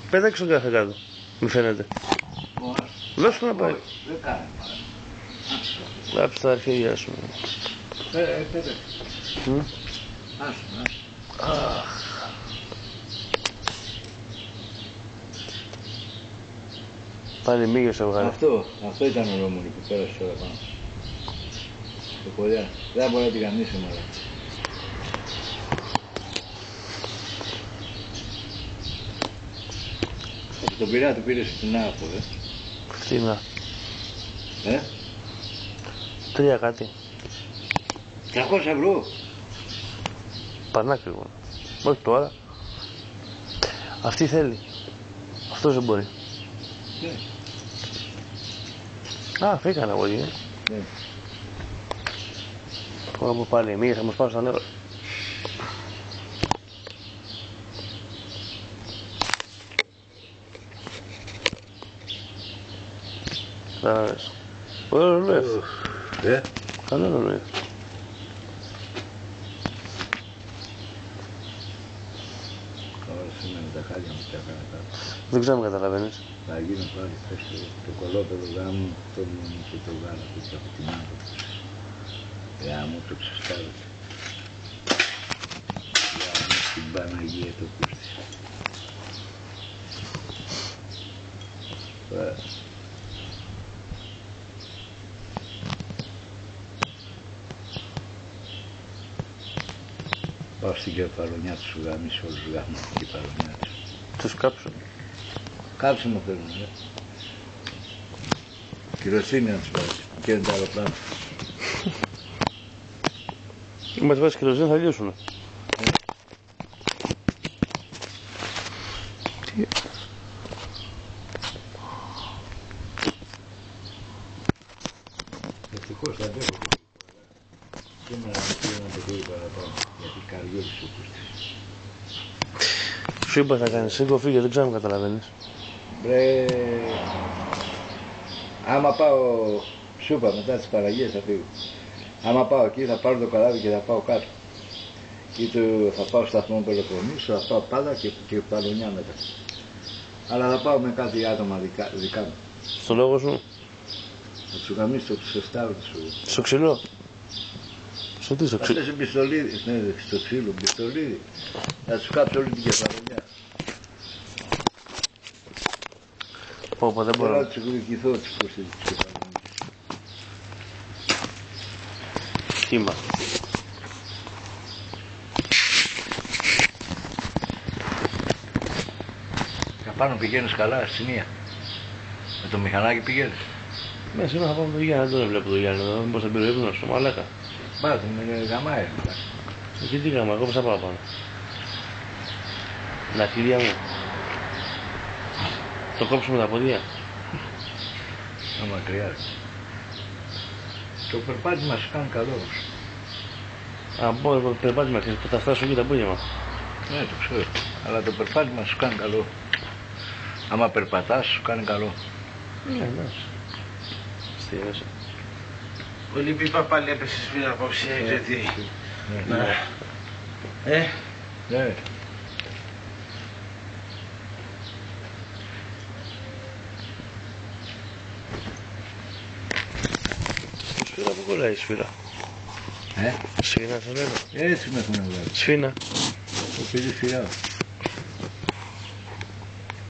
Πέταξε τον κάθε κάτω. Μη φαίνεται. Δώσ' του να πάει. Δεν κάνει. Γράψε τα αρχίδια σου. Πέταξε. Άσου. Πάλι μύγες το βγάλε. Αυτό ήταν ο Ρώμονη που πέρασε τώρα πάνω. Το χωριά. Δεν μπορεί να την κανείς μάλλον. Τον πειρά του πήρε στην άπο, Φθηνά. 3 κάτι. 300 ευρώ. Πανάκριβο. Όχι τώρα. Αυτή θέλει. Αυτός δεν μπορεί. Α, φύγανε από εκεί. Τώρα που πάλι η μία θα μας πάω στα νεύρα. Κατάλαβες. Ωραίο ρολόι αυτό. Καλό ρολόι. Δεν ξέρω αν καταλαβαίνεις. Θα γίνει πάλι το κολόπεδο γάμου, το μόνο και το γάλα που είχε από την άκρη. Γάμου το ξεστάβεται. Γάμου στην Παναγία το πούστη. Πάω στην κεφαλονιά του σου γάμισαι όλους τους γάμους στην κεφαλονιά του. Τους κάψω. Κάψε μου θέλουν, Κυροσύνη να τους πάρεις, και είναι το αεροπλάνο. Μας βάζεις κυροσύνη θα λιώσουνε. Ευτυχώς θα αντέχω. Σήμερα πήγα να το δει παραπάνω, γιατί καρδιόλη σου πούστης. Σου είπα θα κάνεις σύγκο, φύγε, δεν ξέρω αν καταλαβαίνεις. Μπρε, άμα πάω, σου είπα μετά τις Παραγίες θα φύγω. Άμα πάω εκεί θα πάρω το καράβι και θα πάω κάτω. Είτε θα πάω σταθμό Πελοποννήσου, θα πάω πάντα και Παλωνιά μετά. Αλλά θα πάω με κάτι άτομα δικά μου. Στο λόγο σου. Θα τους γαμίσω τους εστάβους σου. Στο ξυλό. Στο τι, στο ξύλο. Αυτές οι πιστολίδες, ναι, στο ξύλο, πιστολίδι. Θα τους κάψω όλη την κεφαλονιά. Πω, δεν μπορώ. Θα τους εκδικηθώ τους κεφαλονιές. Κύμα. Πάνω πηγαίνεις καλά στη μία. Με το μηχανάκι πηγαίνεις. Ναι, σήμερα θα πάμε το Γιάννη, δεν τον βλέπω το Γιάννη εδώ, μήπως θα πήρω ύπνο στο μαλάκα. Πάτε, με γαμάει. Εκεί τι γάμα, εγώ πώς θα πάω πάνω. Τα αρχίδια μου. Το κόψω με τα πόδια. Μακριά. Το περπάτημα σου κάνει καλό. Α, πω, το περπάτημα και θα φτάσω εκεί το απόγευμα. Ναι, το ξέρω. Αλλά το περπάτημα σου κάνει καλό. Άμα περπατάς σου κάνει καλό. Ναι, ναι. Στήρεσε. Ο Λυπήπα πάλι έπεσε σπίτι απόψε, γιατί... Ναι. Ναι. Σφίνα που κολλάει η σφίνα. Σφίνα σας λέω. Έτσι με έχουν βγάλει. Σφίνα. Το παιδί σφυρά.